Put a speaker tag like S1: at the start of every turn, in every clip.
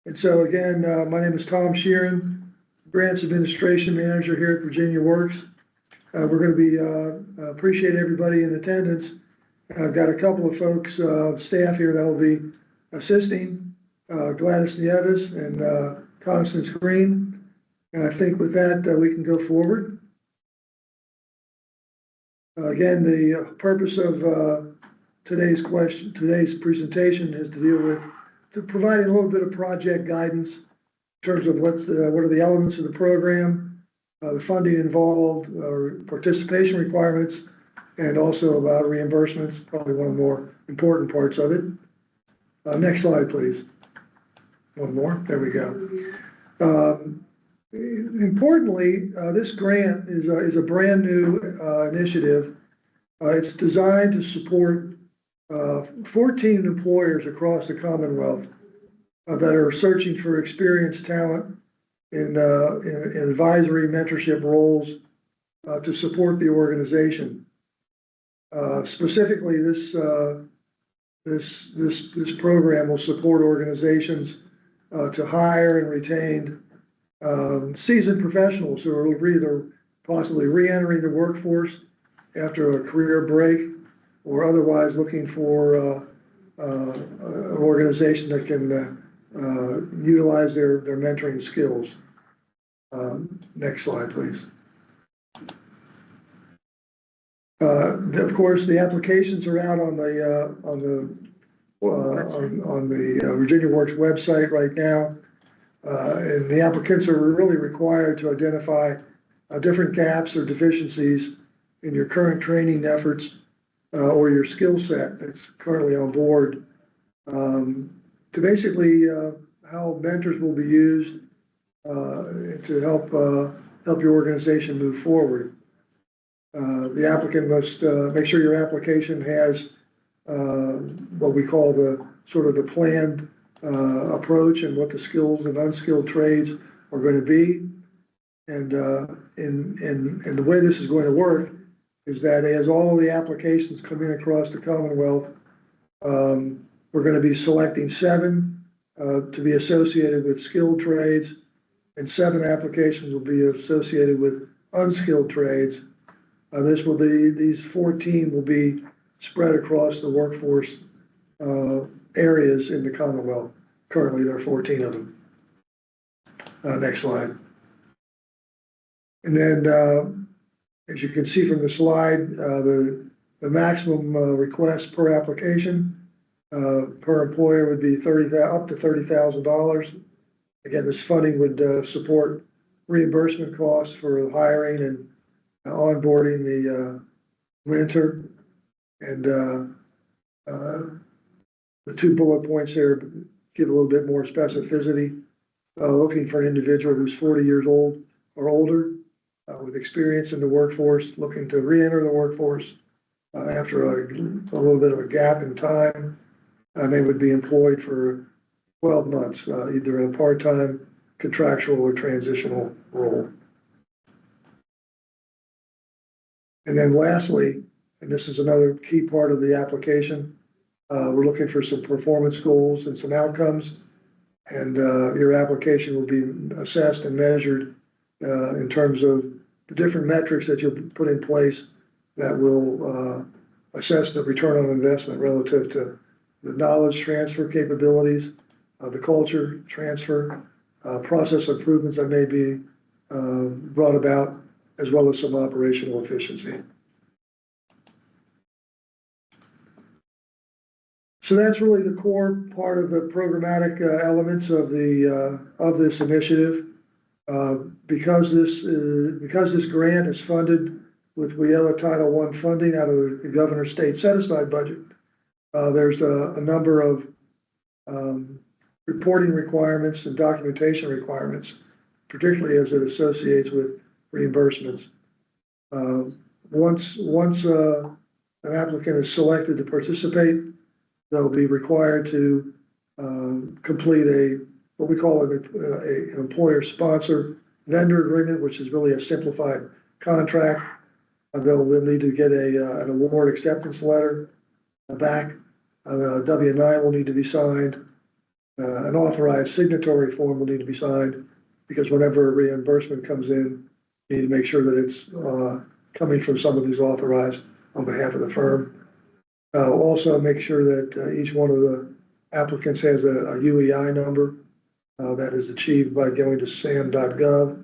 S1: And so again, my name is Tom Sheeran, Grants Administration Manager here at Virginia Works. We're going to be, appreciate everybody in attendance. I've got a couple of folks, staff here that'll be assisting, Gladys Nieves and Constance Green. And I think with that, we can go forward. Again, the purpose of today's presentation is to deal with providing a little bit of project guidance in terms of what are the elements of the program, the funding involved, participation requirements, and also about reimbursements, probably one of the more important parts of it. Next slide, please. One more, there we go. Importantly, this grant is a brand new initiative. It's designed to support 14 employers across the Commonwealth that are searching for experienced talent in advisory mentorship roles to support the organization. Specifically, this program will support organizations to hire and retain seasoned professionals who are either possibly re-entering the workforce after a career break or otherwise looking for an organization that can utilize their mentoring skills. Next slide, please. Of course, the applications are out on the Virginia Works website right now. And the applicants are really required to identify different gaps or deficiencies in your current training efforts or your skill set that's currently on board to basically how mentors will be used to help your organization move forward. The applicant must make sure your application has what we call the planned approach and what the skills and unskilled trades are going to be. And the way this is going to work is that as all the applications come in across the Commonwealth, we're going to be selecting 7 to be associated with skilled trades, and 7 applications will be associated with unskilled trades. These 14 will be spread across the workforce areas in the Commonwealth. Currently, there are 14 of them. Next slide. And then, as you can see from the slide, the maximum request per application per employer would be up to $30,000. Again, this funding would support reimbursement costs for hiring and onboarding the mentor. And the 2 bullet points there give a little bit more specificity. Looking for an individual who's 40 years old or older with experience in the workforce, looking to re-enter the workforce after a little bit of a gap in time. And they would be employed for 12 months, either in a part-time, contractual, or transitional role. And then lastly, and this is another key part of the application, we're looking for some performance goals and some outcomes. And your application will be assessed and measured in terms of the different metrics that you'll put in place that will assess the return on investment relative to the knowledge transfer capabilities, the culture transfer, process improvements that may be brought about, as well as some operational efficiency. So that's really the core part of the programmatic elements of this initiative. Because this grant is funded with WIELA Title I funding out of the governor's state set-aside budget, there's a number of reporting requirements and documentation requirements, particularly as it associates with reimbursements. Once an applicant is selected to participate, they'll be required to complete what we call an employer sponsor vendor agreement, which is really a simplified contract. They'll need to get an award acceptance letter back. The W-9 will need to be signed. an authorized signatory form will need to be signed, because whenever a reimbursement comes in, you need to make sure that it's coming from someone who's authorized on behalf of the firm. Also make sure that each one of the applicants has a UEI number that is achieved by going to sam.gov.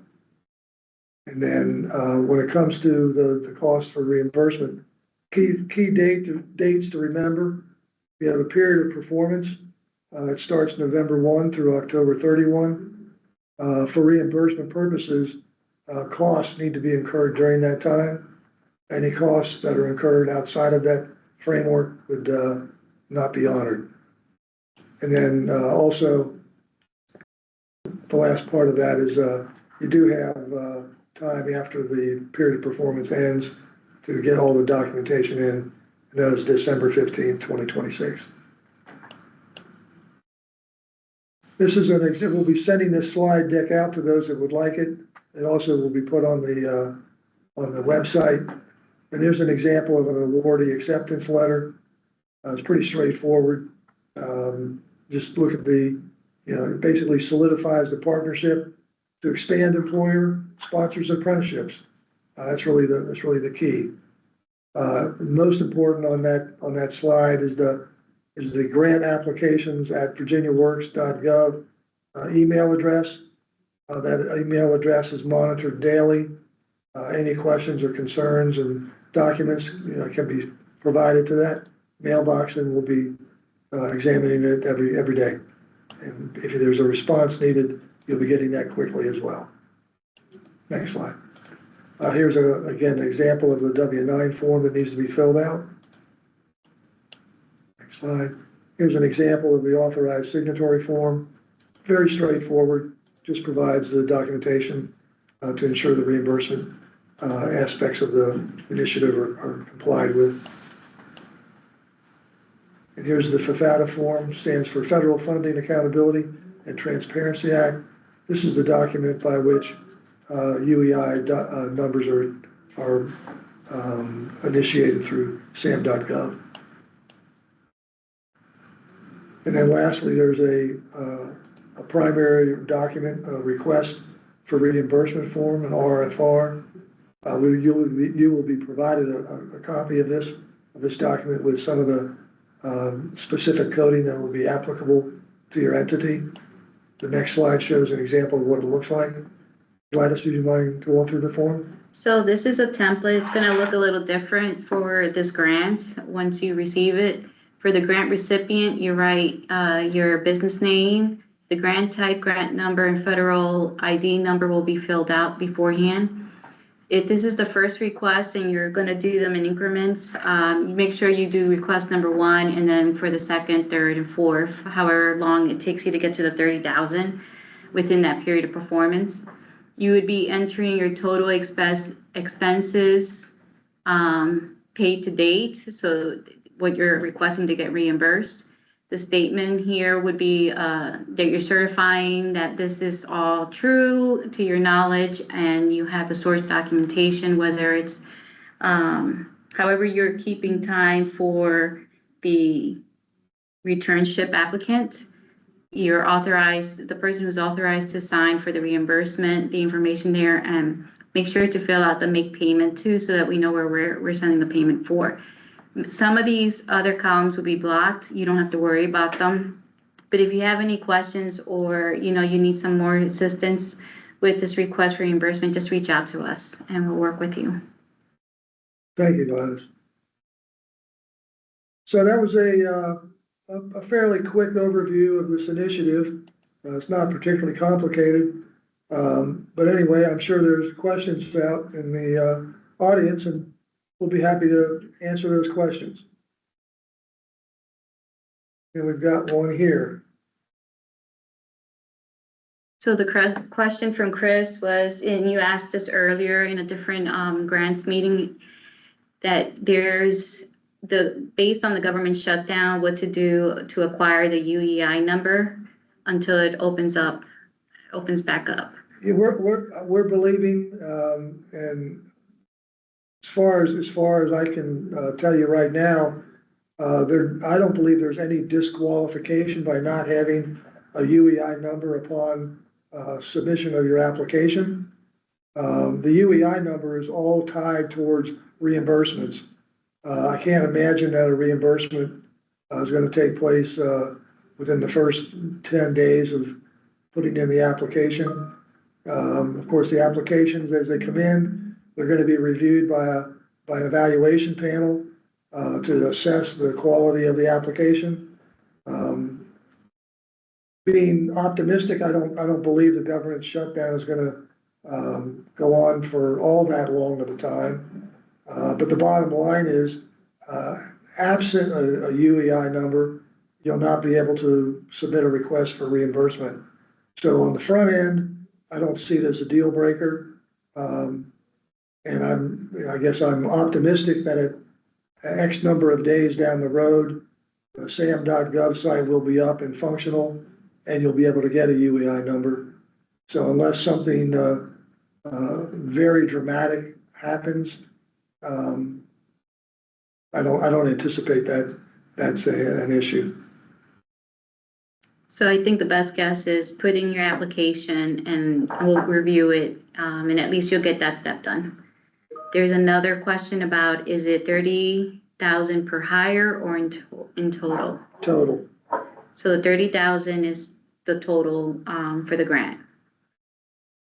S1: And then when it comes to the cost for reimbursement, key dates to remember. We have a period of performance. It starts November 1 through October 31. For reimbursement purposes, costs need to be incurred during that time. Any costs that are incurred outside of that framework would not be honored. And then also, the last part of that is you do have time after the period of performance ends to get all the documentation in, and that is December 15th, 2026. This is an example. We'll be sending this slide deck out to those that would like it. It also will be put on the website. And here's an example of an awardee acceptance letter. It's pretty straightforward. Just look at it basically solidifies the partnership to expand employer sponsors apprenticeships. That's really the key. Most important on that slide is the grant applications at virginiaworks.gov email address. That email address is monitored daily. Any questions or concerns and documents can be provided to that mailbox, and we'll be examining it every day. And if there's a response needed, you'll be getting that quickly as well. Next slide. Here's again an example of the W-9 form that needs to be filled out. Next slide. Here's an example of the authorized signatory form. Very straightforward, just provides the documentation to ensure the reimbursement aspects of the initiative are complied with. And here's the FFATA form, stands for Federal Funding Accountability and Transparency Act. This is the document by which UEI numbers are initiated through sam.gov. And then lastly, there's a primary document, a request for reimbursement form, an RFR. You will be provided a copy of this document with some of the specific coding that will be applicable to your entity. The next slide shows an example of what it looks like. Gladys, would you mind going through the form?
S2: So this is a template. It's going to look a little different for this grant once you receive it. For the grant recipient, you write your business name, the grant type, grant number, and federal ID number will be filled out beforehand. If this is the first request and you're going to do them in increments, make sure you do request number 1, and then for the second, third, and fourth, however long it takes you to get to the 30,000 within that period of performance. You would be entering your total expenses paid to date, so what you're requesting to get reimbursed. The statement here would be that you're certifying that this is all true to your knowledge, and you have the source documentation, whether it's however you're keeping time for the returnship applicant. You're authorized, the person who's authorized to sign for the reimbursement, the information there, and make sure to fill out the make payment too, so that we know where we're sending the payment for. Some of these other columns will be blocked. You don't have to worry about them. But if you have any questions, or you need some more assistance with this request for reimbursement, just reach out to us and we'll work with you.
S1: Thank you, Gladys. So that was a fairly quick overview of this initiative. It's not particularly complicated, but anyway, I'm sure there's questions out in the audience, and we'll be happy to answer those questions. And we've got one here.
S2: So the question from Chris was, and you asked this earlier in a different grants meeting, that there's based on the government shutdown, what to do to acquire the UEI number until it opens back up.
S1: Yeah, we're believing, and as far as I can tell you right now, I don't believe there's any disqualification by not having a UEI number upon submission of your application. The UEI number is all tied towards reimbursements. I can't imagine that a reimbursement is going to take place within the first 10 days of putting in the application. Of course, the applications as they come in, they're going to be reviewed by an evaluation panel to assess the quality of the application. Being optimistic, I don't believe the government shutdown is going to go on for all that long of a time. But the bottom line is, absent a UEI number, you'll not be able to submit a request for reimbursement. So on the front end, I don't see it as a deal breaker. And I guess I'm optimistic that at X number of days down the road, the sam.gov site will be up and functional, and you'll be able to get a UEI number. So unless something very dramatic happens, I don't anticipate that's an issue.
S2: So I think the best guess is put in your application and we'll review it, and at least you'll get that step done. There's another question about, is it 30,000 per hire or in total?
S1: Total.
S2: So the 30,000 is the total for the grant.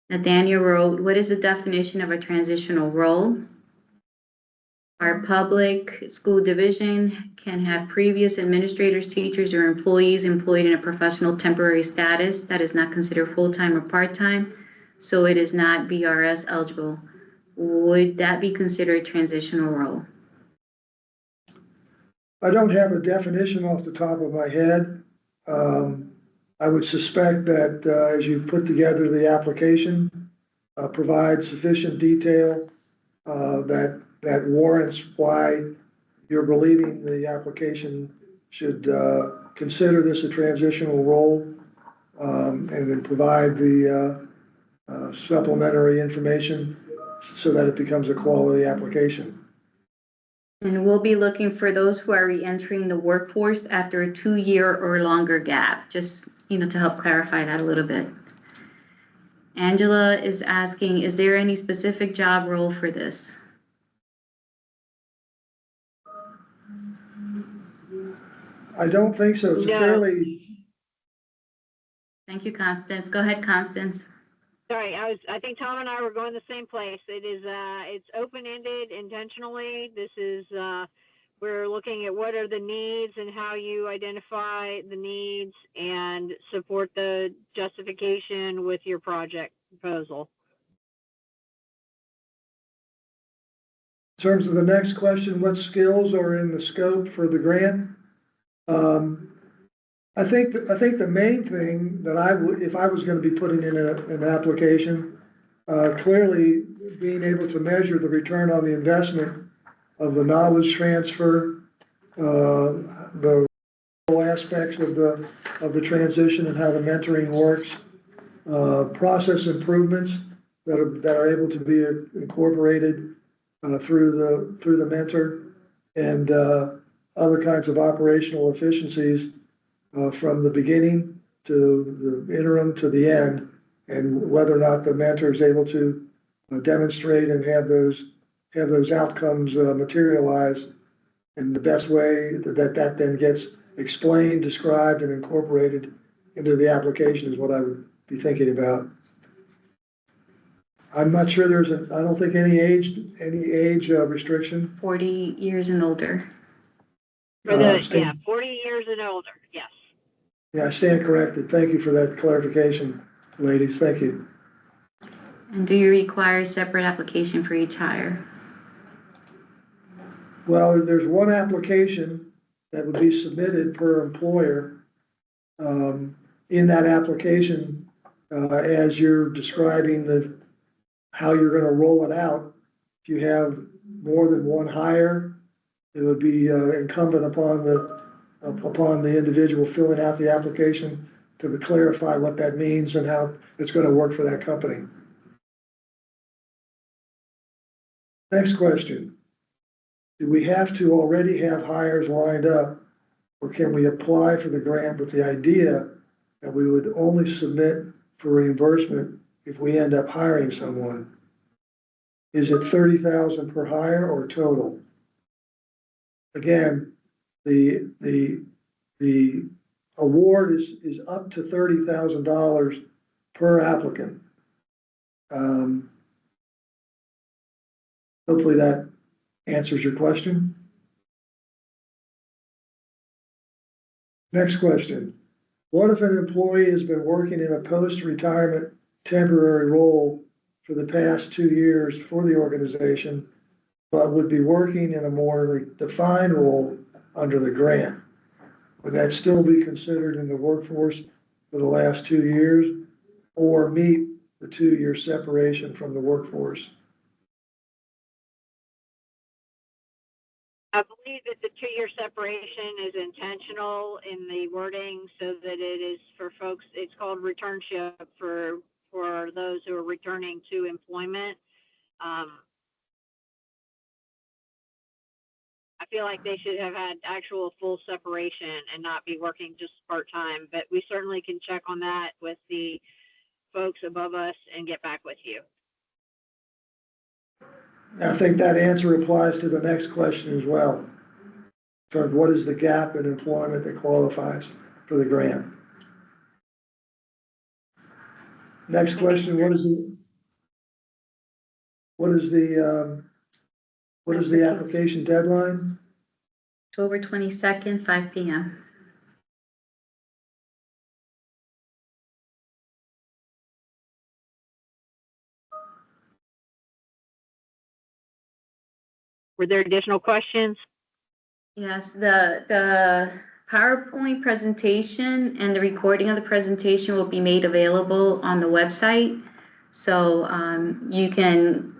S2: Nathaniel wrote, what is the definition of a transitional role? Our public school division can have previous administrators, teachers, or employees employed in a professional temporary status that is not considered full-time or part-time, so it is not BRS eligible. Would that be considered a transitional role?
S1: I don't have a definition off the top of my head. I would suspect that as you put together the application, provide sufficient detail that warrants why you're believing the application should consider this a transitional role, and then provide the supplementary information so that it becomes a quality application.
S2: And we'll be looking for those who are re-entering the workforce after a 2-year or longer gap, just, to help clarify that a little bit. Angela is asking, is there any specific job role for this?
S1: I don't think so. It's a fairly.
S2: Thank you, Constance. Go ahead, Constance.
S3: Sorry, I think Tom and I were going the same place. It is, it's open-ended intentionally. This is, we're looking at what are the needs and how you identify the needs and support the justification with your project proposal.
S1: In terms of the next question, what skills are in the scope for the grant? I think the main thing that I would, if I was going to be putting in an application, clearly being able to measure the return on the investment of the knowledge transfer, the aspects of the transition and how the mentoring works, process improvements that are able to be incorporated through the mentor, and other kinds of operational efficiencies from the beginning to the interim to the end, and whether or not the mentor is able to demonstrate and have those outcomes materialize in the best way that then gets explained, described, and incorporated into the application is what I would be thinking about. I'm not sure I don't think any age restriction.
S2: 40 years and older.
S3: For the, 40 years and older, yes.
S1: Yeah, I stand corrected. Thank you for that clarification, ladies. Thank you.
S2: And do you require a separate application for each hire?
S1: Well, there's one application that would be submitted per employer. In that application, as you're describing how you're going to roll it out, if you have more than one hire, it would be incumbent upon the individual filling out the application to clarify what that means and how it's going to work for that company. Next question. Do we have to already have hires lined up, or can we apply for the grant with the idea and we would only submit for reimbursement if we end up hiring someone. Is it 30,000 per hire or total? Again, the award is up to $30,000 per applicant. Hopefully that answers your question. Next question. What if an employee has been working in a post-retirement temporary role for the past 2 years for the organization, but would be working in a more defined role under the grant? Would that still be considered in the workforce for the last 2 years, or meet the 2-year separation from the workforce?
S3: I believe that the 2-year separation is intentional in the wording so that it is for folks, it's called returnship for those who are returning to employment. I feel like they should have had actual full separation and not be working just part-time, but we certainly can check on that with the folks above us and get back with you.
S1: I think that answer applies to the next question as well. So what is the gap in employment that qualifies for the grant? Next question, what is the application deadline?
S2: October 22nd, 5 p.m.
S3: Were there additional questions?
S2: Yes, the PowerPoint presentation and the recording of the presentation will be made available on the website. So you can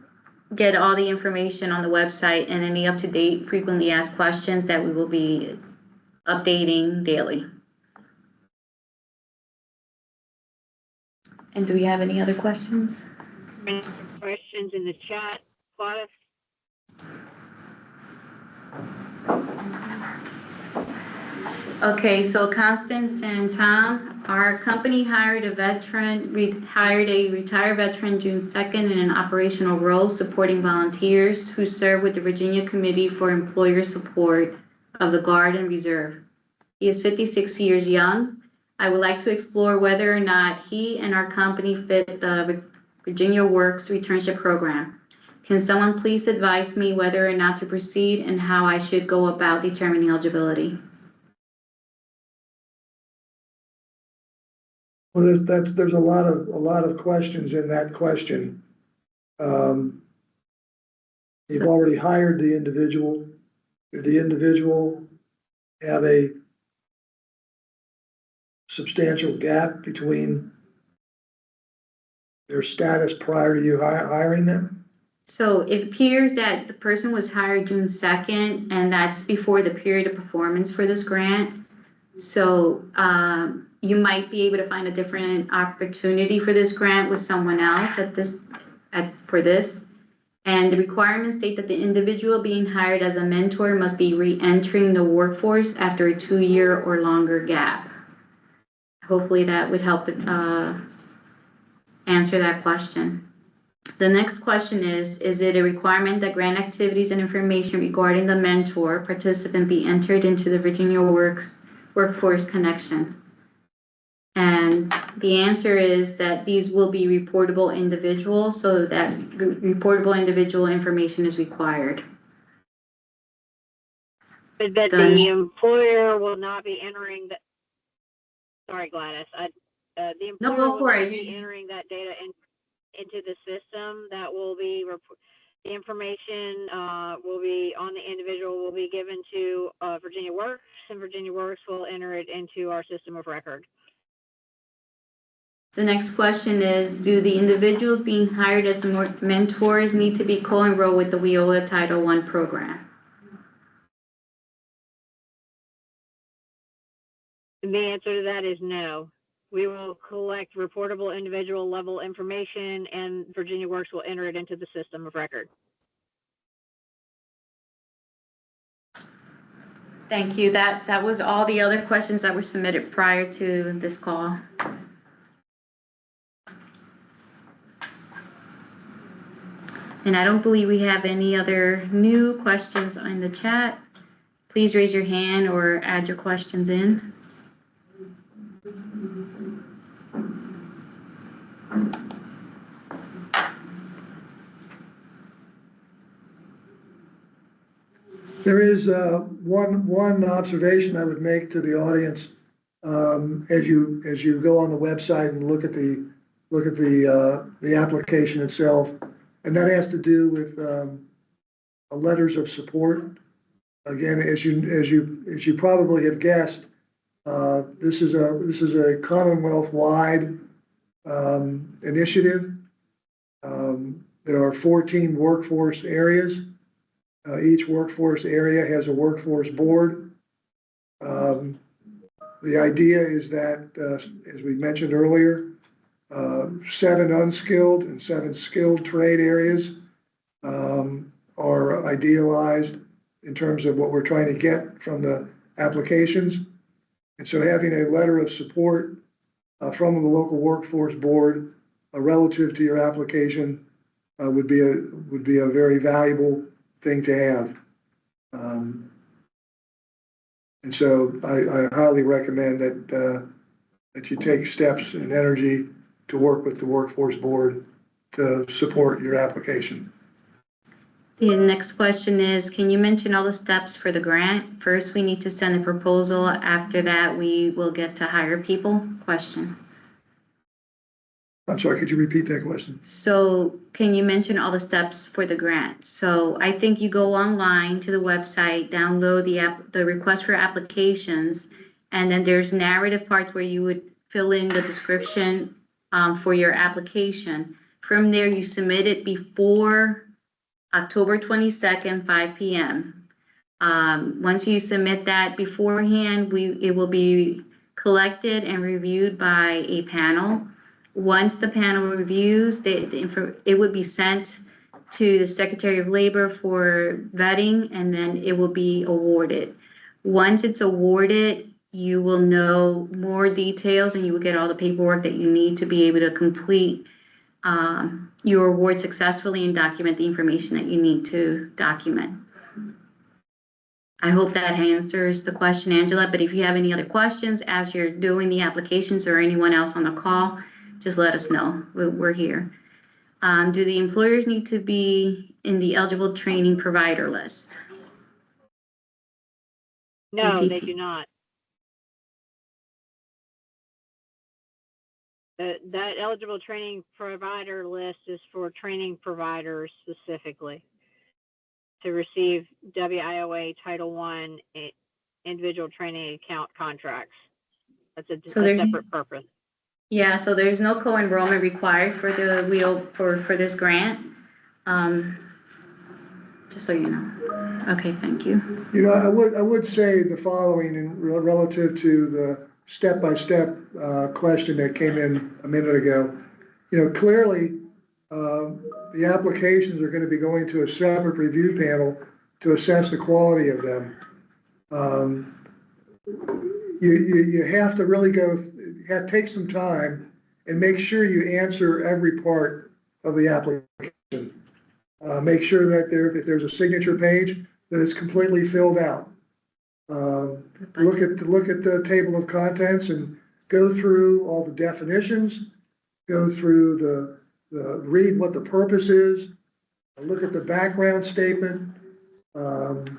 S2: get all the information on the website and any up-to-date frequently asked questions that we will be updating daily. And do we have any other questions?
S3: Any questions in the chat, Gladys?
S2: Okay, so Constance and Tom, our company hired a retired veteran June 2nd in an operational role supporting volunteers who serve with the Virginia Committee for Employer Support of the Guard and Reserve. He is 56 years young. I would like to explore whether or not he and our company fit the Virginia Works Returnship Program. Can someone please advise me whether or not to proceed and how I should go about determining eligibility?
S1: Well, there's a lot of questions in that question. You've already hired the individual. Did the individual have a substantial gap between their status prior to you hiring them?
S2: So it appears that the person was hired June 2nd, and that's before the period of performance for this grant. So you might be able to find a different opportunity for this grant with someone else for this. And the requirements state that the individual being hired as a mentor must be re-entering the workforce after a 2-year or longer gap. Hopefully that would help answer that question. The next question is it a requirement that grant activities and information regarding the mentor participant be entered into the Virginia Workforce Connection? And the answer is that these will be reportable individuals, so that reportable individual information is required.
S3: But that the employer will not be entering the, sorry, Gladys, the employer will not be entering that data into the system. That will be, the information will be on the individual, will be given to Virginia Works, and Virginia Works will enter it into our system of record.
S2: The next question is, do the individuals being hired as mentors need to be co-enrolled with the WIOA Title I program?
S3: And the answer to that is no. We will collect reportable individual level information, and Virginia Works will enter it into the system of record.
S2: Thank you. That was all the other questions that were submitted prior to this call. And I don't believe we have any other new questions in the chat. Please raise your hand or add your questions in.
S1: There is one observation I would make to the audience as you go on the website and look at the application itself, and that has to do with letters of support. Again, as you probably have guessed, this is a Commonwealth-wide initiative. There are 14 workforce areas. Each workforce area has a workforce board. The idea is that, as we mentioned earlier, 7 unskilled and 7 skilled trade areas are idealized in terms of what we're trying to get from the applications. And so having a letter of support from the local workforce board relative to your application would be a very valuable thing to have. And so I highly recommend that you take steps and energy to work with the workforce board to support your application.
S2: The next question is, can you mention all the steps for the grant? First, we need to send a proposal. After that, we will get to hire people. Question.
S1: I'm sorry, could you repeat that question?
S2: So can you mention all the steps for the grant? So I think you go online to the website, download the request for applications, and then there's narrative parts where you would fill in the description for your application. From there, you submit it before October 22nd, 5 p.m. Once you submit that beforehand, it will be collected and reviewed by a panel. Once the panel reviews, it would be sent to the Secretary of Labor for vetting, and then it will be awarded. Once it's awarded, you will know more details and you will get all the paperwork that you need to be able to complete your award successfully and document the information that you need to document. I hope that answers the question, Angela, but if you have any other questions as you're doing the applications or anyone else on the call, just let us know. We're here. Do the employers need to be in the eligible training provider list?
S3: No,
S2: ETP.
S3: they do not. That eligible training provider list is for training providers specifically to receive WIOA Title I individual training account contracts. That's a separate purpose.
S2: Yeah, so there's no co-enrollment required for the for this grant. Just so you know. Okay, thank you.
S1: You know, I would say the following in relative to the step-by-step question that came in a minute ago. You know, clearly the applications are going to be going to a separate review panel to assess the quality of them. You have to really take some time and make sure you answer every part of the application. Make sure that if there's a signature page, that it's completely filled out. Look at the table of contents and go through all the definitions, go through read what the purpose is, look at the background statement. You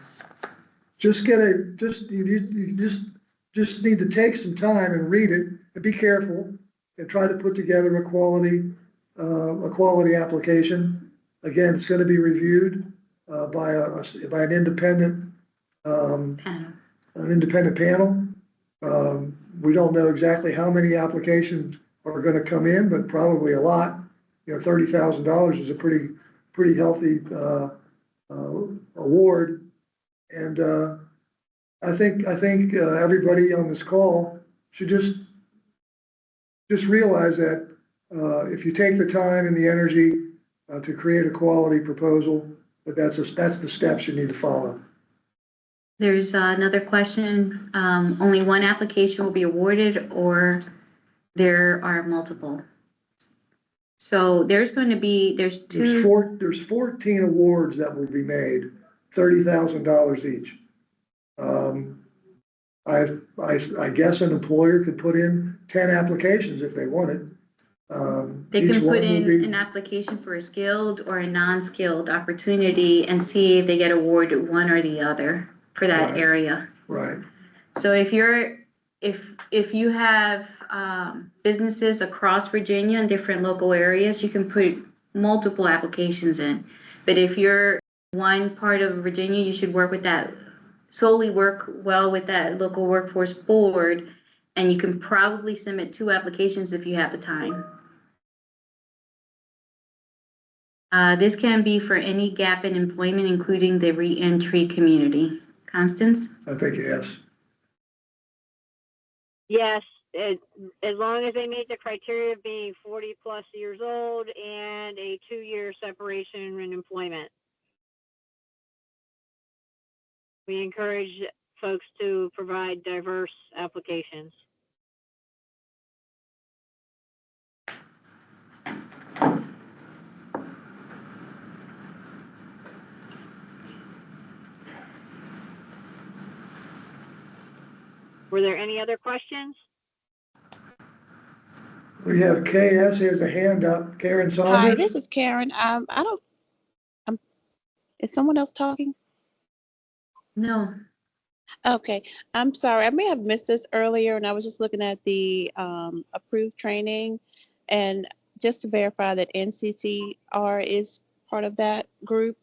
S1: just need to take some time and read it and be careful and try to put together a quality application. Again, it's going to be reviewed by an independent panel. We don't know exactly how many applications are going to come in, but probably a lot. You know, $30,000 is a pretty healthy award, and I think everybody on this call should just realize that if you take the time and the energy to create a quality proposal, that's the steps you need to follow.
S2: There's another question. Only one application will be awarded, or there are multiple? So there's two.
S1: There's 14 awards that will be made, $30,000 each. I guess an employer could put in 10 applications if they wanted.
S2: They
S1: Each
S2: can
S1: one
S2: put
S1: will
S2: in
S1: be-
S2: an application for a skilled or a non-skilled opportunity and see if they get awarded one or the other for that
S1: Right.
S2: area.
S1: Right,
S2: So if you have businesses across Virginia in different local areas, you can put multiple applications in. But if you're one part of Virginia, you should work well with that local workforce board, and you can probably submit 2 applications if you have the time. This can be for any gap in employment, including the reentry community. Constance?
S1: I think yes.
S3: Yes, as long as they meet the criteria of being 40 plus years old and a 2-year separation in employment. We encourage folks to provide diverse applications. Were there any other questions?
S1: We have KS, he has a hand up. Karen
S4: Hi,
S1: Saunders?
S4: this is Karen. Is someone else talking?
S2: No.
S4: Okay, I'm sorry. I may have missed this earlier, and I was just looking at the approved training, and just to verify that NCCR is part of that group.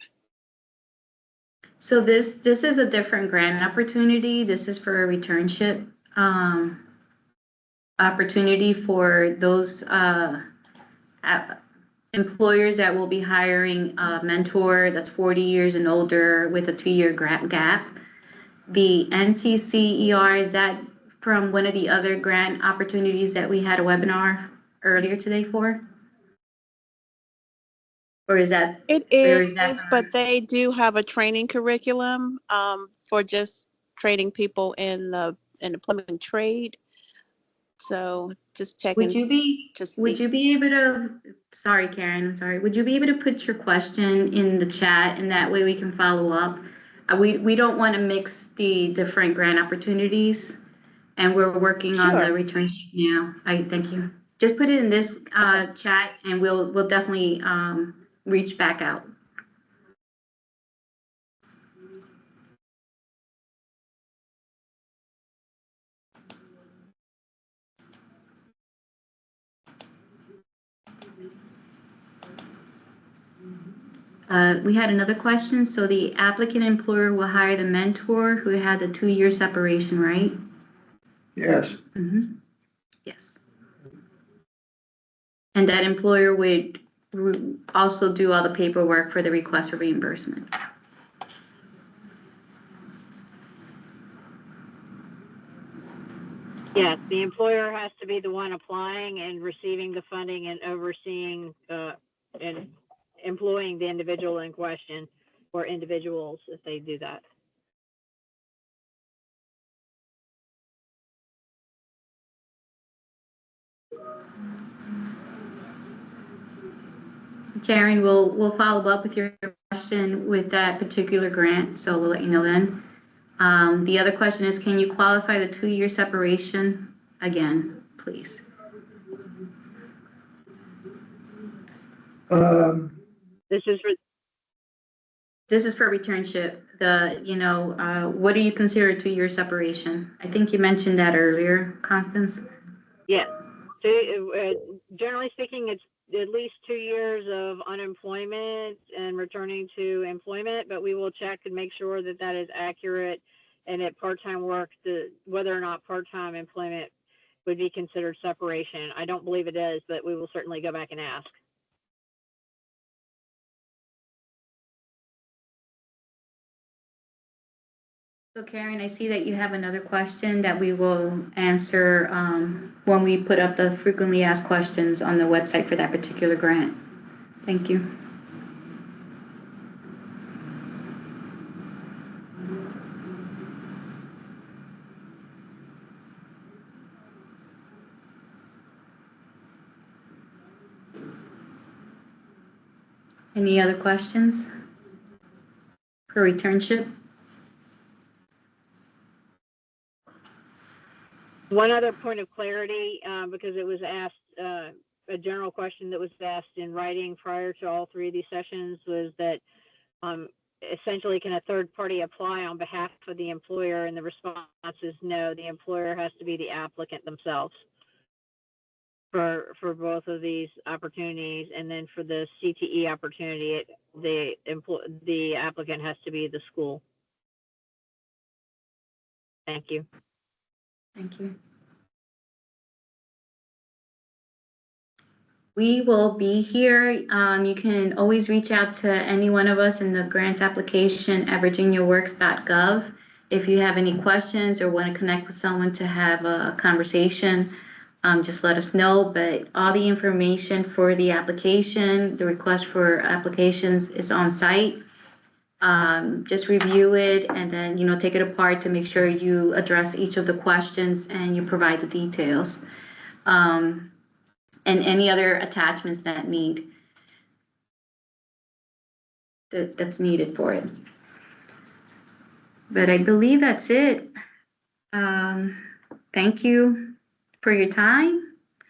S2: So this is a different grant opportunity. This is for a returnship opportunity for those employers that will be hiring a mentor that's 40 years and older with a 2-year gap. The NCCER, is that from one of the other grant opportunities that we had a webinar earlier today for? Or is that?
S4: It is, but they do have a training curriculum for just training people in the plumbing trade. So just checking.
S2: Would you be able to, sorry, Karen, I'm sorry. Would you be able to put your question in the chat, and that way we can follow up? We don't want to mix the different grant opportunities, and we're working on the returnship now. Thank you. Just put it in this chat, and we'll definitely reach back out. We had another question. So the applicant employer will hire the mentor who had the 2-year separation, right?
S1: Yes.
S2: Mm-hmm. Yes. And that employer would also do all the paperwork for the request for reimbursement.
S3: Yes, the employer has to be the one applying and receiving the funding and overseeing and employing the individual in question, or individuals if they do that.
S2: Karen, we'll follow up with your question with that particular grant, so we'll let you know then. The other question is, can you qualify the 2-year separation again, please? This is for returnship. What do you consider 2-year separation? I think you mentioned that earlier, Constance.
S3: Yeah. So, generally speaking, it's at least 2 years of unemployment and returning to employment, but we will check and make sure that that is accurate, and at part-time work, whether or not part-time employment would be considered separation. I don't believe it is, but we will certainly go back and ask.
S2: So Karen, I see that you have another question that we will answer when we put up the frequently asked questions on the website for that particular grant. Thank you. Any other questions for returnship?
S3: One other point of clarity, because it was asked, a general question that was asked in writing prior to all three of these sessions was that essentially, can a third party apply on behalf of the employer? And the response is no, the employer has to be the applicant themselves for both of these opportunities. And then for the CTE opportunity, the applicant has to be the school. Thank you.
S2: Thank you. We will be here. You can always reach out to any one of us in the grants application at virginiaworks.gov. If you have any questions or want to connect with someone to have a conversation, just let us know. But all the information for the application, the request for applications is on site. Just review it and then, take it apart to make sure you address each of the questions and you provide the details. And any other attachments that's needed for it. But I believe that's it. Thank you for your time.